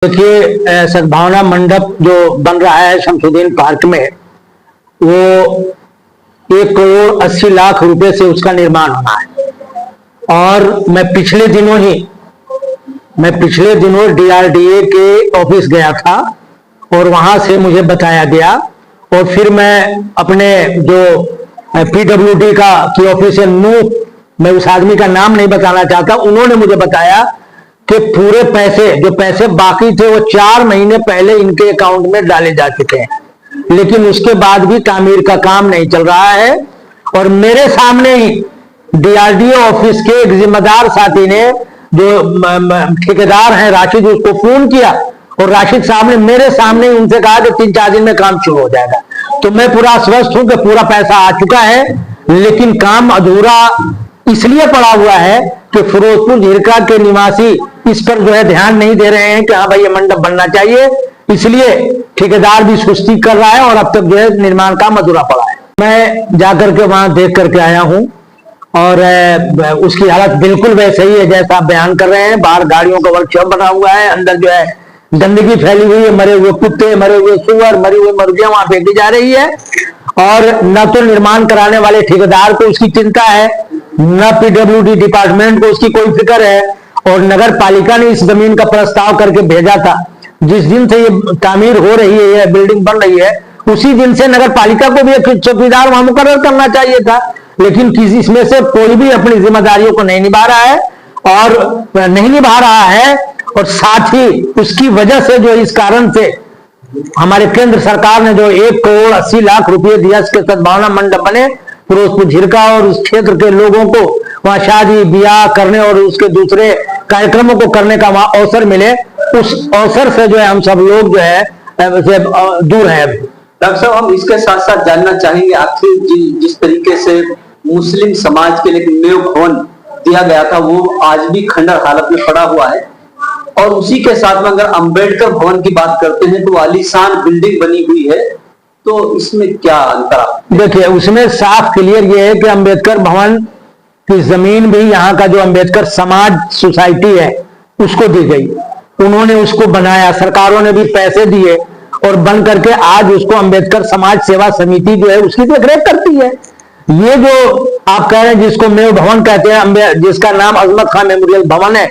देखिए, सद्भावना मंडप जो बन रहा है शमसुद्दीन पार्क में, वो 1,80,00,000 रुपए से उसका निर्माण होना है। और मैं पिछले दिनों DRDA के ऑफिस गया था और वहां से मुझे बताया गया, और फिर मैं अपने जो PWD की ऑफिस है नूह, मैं उस आदमी का नाम नहीं बताना चाहता, उन्होंने मुझे बताया कि पूरे जो पैसे बाकी थे वो 4 महीने पहले इनके अकाउंट में डाले जा चुके हैं, लेकिन उसके बाद भी तामीर का काम नहीं चल रहा है। और मेरे सामने ही DRDA ऑफिस के एक जिम्मेदार साथी ने, जो ठेकेदार हैं राशिद, उसको फोन किया और राशिद साहब ने मेरे सामने उनसे कहा कि 3-4 दिन में काम शुरू हो जाएगा। तो मैं पूरा आश्वस्त हूं कि पूरा पैसा आ चुका है, लेकिन काम अधूरा इसलिए पड़ा हुआ है कि फिरोजपुर झिरका के निवासी इस पर जो है ध्यान नहीं दे रहे हैं कि हाँ भाई ये मंडप बनना चाहिए, इसलिए ठेकेदार भी सुस्ती कर रहा है और अब तक जो है निर्माण काम अधूरा पड़ा है। मैं जाकर के वहां देख करके आया हूं और उसकी हालत बिल्कुल वैसे ही है जैसा आप बयान कर रहे हैं। बाहर गाड़ियों का वर्कशॉप बना हुआ है, अंदर जो है गंदगी फैली हुई है, मरे हुए कुत्ते, मरे हुए सुअर, मरी हुई मुर्गियां वहां फेंकी जा रही है। और न तो निर्माण कराने वाले ठेकेदार को उसकी चिंता है, न PWD डिपार्टमेंट को उसकी कोई फिक्र है, और नगर पालिका ने इस जमीन का प्रस्ताव करके भेजा था। जिस दिन से ये तामीर हो रही है, ये बिल्डिंग बन रही है, उसी दिन से नगर पालिका को भी एक चौकीदार वहां मुकर्रर करना चाहिए था, लेकिन किसी इसमें से कोई भी अपनी जिम्मेदारियों को नहीं निभा रहा है। और साथ ही उसकी वजह से जो इस कारण से हमारे केंद्र सरकार ने जो 1,80,00,000 रुपए दिया इसके सद्भावना मंडप बने फिरोजपुर झिरका और उस क्षेत्र के लोगों को वहां शादी ब्याह करने और उसके दूसरे कार्यक्रमों को करने का वहां अवसर मिले, उस अवसर से जो है हम सब लोग जो है दूर है। डॉक्टर साहब, हम इसके साथ साथ जानना चाहेंगे आखिर जिस तरीके से मुस्लिम समाज के लिए मेव भवन दिया गया था वो आज भी खंडर हालत में पड़ा हुआ है, और उसी के साथ में अगर अंबेडकर भवन की बात करते हैं तो आलीशान बिल्डिंग बनी हुई है, तो इसमें क्या अंतर? देखिए, उसमें साफ क्लियर ये है कि अंबेडकर भवन की जमीन भी यहाँ का जो अंबेडकर समाज सोसाइटी है उसको दी गई, उन्होंने उसको बनाया, सरकारों ने भी पैसे दिए और बन करके आज उसको अंबेडकर समाज सेवा समिति जो है उसकी देखरेख करती है। ये जो आप कह रहे हैं जिसको मेव भवन कहते हैं, जिसका नाम अजमत खां मेमोरियल भवन है,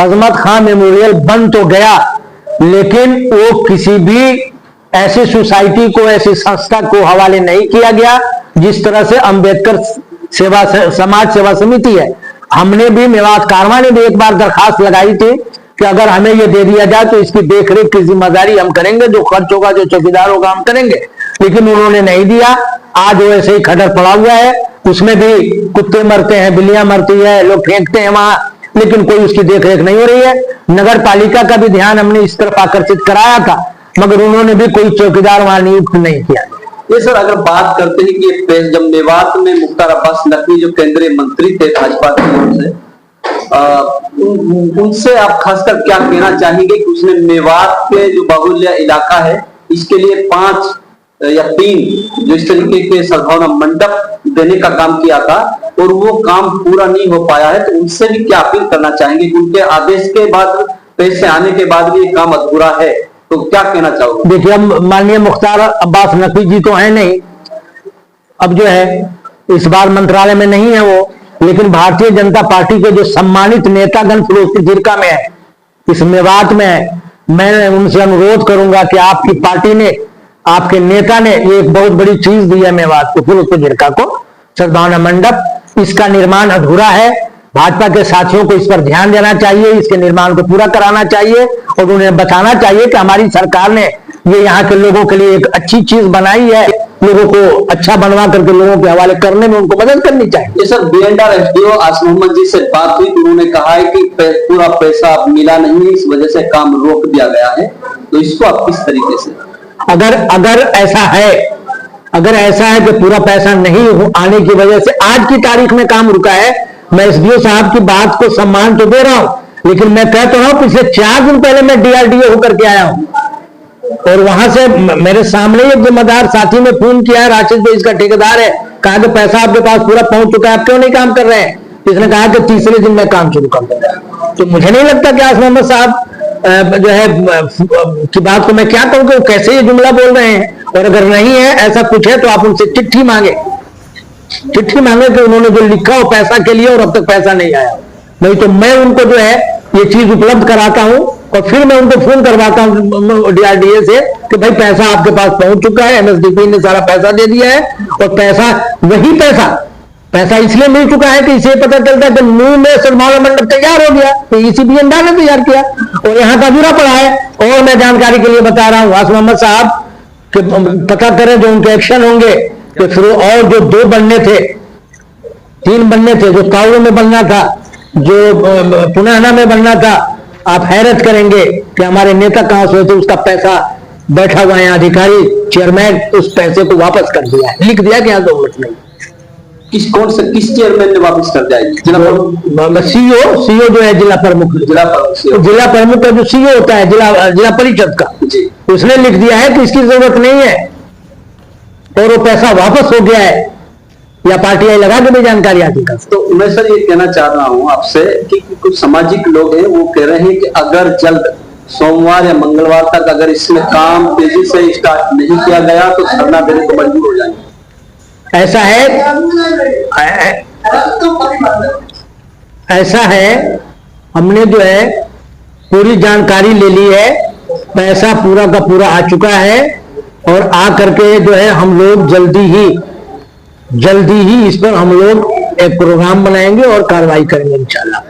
अजमत खां मेमोरियल बन तो गया, लेकिन वो किसी भी ऐसी सोसाइटी को, ऐसी संस्था को हवाले नहीं किया गया जिस तरह से अंबेडकर समाज सेवा समिति है। हमने भी, मेवात कारवा ने भी एक बार दरखास्त लगाई थी कि अगर हमें ये दे दिया जाए तो इसकी देखरेख की जिम्मेदारी हम करेंगे, जो खर्च होगा, जो चौकीदार होगा हम करेंगे, लेकिन उन्होंने नहीं दिया। आज वो ऐसे ही खंडर पड़ा हुआ है, उसमें भी कुत्ते मरते हैं, बिल्लियां मरती है, लोग फेंकते हैं वहां, लेकिन कोई उसकी देखरेख नहीं हो रही है। नगर पालिका का भी ध्यान हमने इस तरफ आकर्षित कराया था, मगर उन्होंने भी कोई चौकीदार वहां नियुक्त नहीं किया। ये सर, अगर बात करते हैं कि जब मेवात में मुख्तार अब्बास नकवी जो केंद्रीय मंत्री थे भाजपा की ओर से, उनसे आप खासकर क्या कहना चाहेंगे कि उसने मेवात के जो बाहुल्य इलाका है इसके लिए 5 या 3 जो इस तरीके के सद्भावना मंडप देने का काम किया था और वो काम पूरा नहीं हो पाया है, तो उनसे भी क्या अपील करना चाहेंगे कि उनके आदेश के बाद, पैसे आने के बाद भी ये काम अधूरा है, तो क्या कहना चाहोगे? देखिए, अब माननीय मुख्तार अब्बास नकवी जी तो है नहीं, अब जो है इस बार मंत्रालय में नहीं है वो, लेकिन भारतीय जनता पार्टी के जो सम्मानित नेतागण फिरोजपुर झिरका में है, इस मेवात में है, मैं उनसे अनुरोध करूंगा कि आपकी पार्टी ने, आपके नेता ने ये एक बहुत बड़ी चीज दी है मेवात को, फिरोजपुर झिरका को, सद्भावना मंडप, इसका निर्माण अधूरा है। भाजपा के साथियों को इस पर ध्यान देना चाहिए, इसके निर्माण को पूरा कराना चाहिए और उन्हें बताना चाहिए कि हमारी सरकार ने ये यहाँ के लोगों के लिए एक अच्छी चीज बनाई है, लोगों को अच्छा बनवा करके लोगों के हवाले करने में उनको मदद करनी चाहिए। ये sir, BNR SDO Asif Mohammad ji से बात हुई, उन्होंने कहा है कि पूरा पैसा मिला नहीं है, इस वजह से काम रोक दिया गया है, तो इसको आप किस तरीके से, अगर ऐसा है कि पूरा पैसा नहीं आने की वजह से आज की तारीख में काम रुका है, मैं SDO साहब की बात को सम्मान तो दे रहा हूं, लेकिन मैं कह तो रहा हूं पिछले 4 दिन पहले मैं DRDA होकर के आया हूं और वहां से मेरे सामने एक जिम्मेदार साथी ने फोन किया है, राशिद भाई इसका ठेकेदार है, कहा कि पैसा आपके पास पूरा पहुंच चुका है, आप क्यों नहीं काम कर रहे हैं? इसने कहा कि तीसरे दिन में काम शुरू कर देगा। तो मुझे नहीं लगता कि आसिफ मोहम्मद साहब जो है की बात को मैं क्या कहूँ कि वो कैसे ये जुमला बोल रहे हैं। और अगर नहीं है, ऐसा कुछ है, तो आप उनसे चिट्ठी मांगे कि उन्होंने जो लिखा हो पैसा के लिए और अब तक पैसा नहीं आया। नहीं तो मैं उनको जो है ये चीज उपलब्ध कराता हूं और फिर मैं उनको फोन करवाता हूं DRDA से कि भाई पैसा आपके पास पहुंच चुका है, MSDP ने सारा पैसा दे दिया है। और वही पैसा इसलिए मिल चुका है कि इसे पता चलता है कि मुंह में सद्भावना मंडप तैयार हो गया, तो ECB ने तैयार किया और यहाँ का अधूरा पड़ा है। और मैं जानकारी के लिए बता रहा हूँ वास मोहम्मद साहब कि पता करें जो उनके एक्शन होंगे कि फिर और जो 2 बनने थे, 3 बनने थे, जो काउलो में बनना था, जो पुनाना में बनना था, आप हैरत करेंगे कि हमारे नेता कहां से थे, उसका पैसा बैठा हुआ है अधिकारी चेयरमैन, उस पैसे को वापस कर दिया है, लिख दिया कि यहाँ जरूरत नहीं। किस चेयरमैन ने वापस कर दिया? सीओ जो है जिला प्रमुख का जो सीओ होता है जिला परिषद का, उसने लिख दिया है कि इसकी जरूरत नहीं है और वो पैसा वापस हो गया है, या पार्टी आई लगा के भी जानकारी आती है। तो मैं सर ये कहना चाह रहा हूं आपसे कि कुछ सामाजिक लोग हैं, वो कह रहे हैं कि अगर जल्द सोमवार या मंगलवार तक अगर इसमें काम तेजी से स्टार्ट नहीं किया गया तो धरना देने को मजबूर हो जाएंगे। ऐसा है, हमने जो है पूरी जानकारी ले ली है, पैसा पूरा का पूरा आ चुका है और आ करके जो है हम लोग जल्दी ही इस पर हम लोग एक प्रोग्राम बनाएंगे और कार्रवाई करेंगे इंशाल्लाह।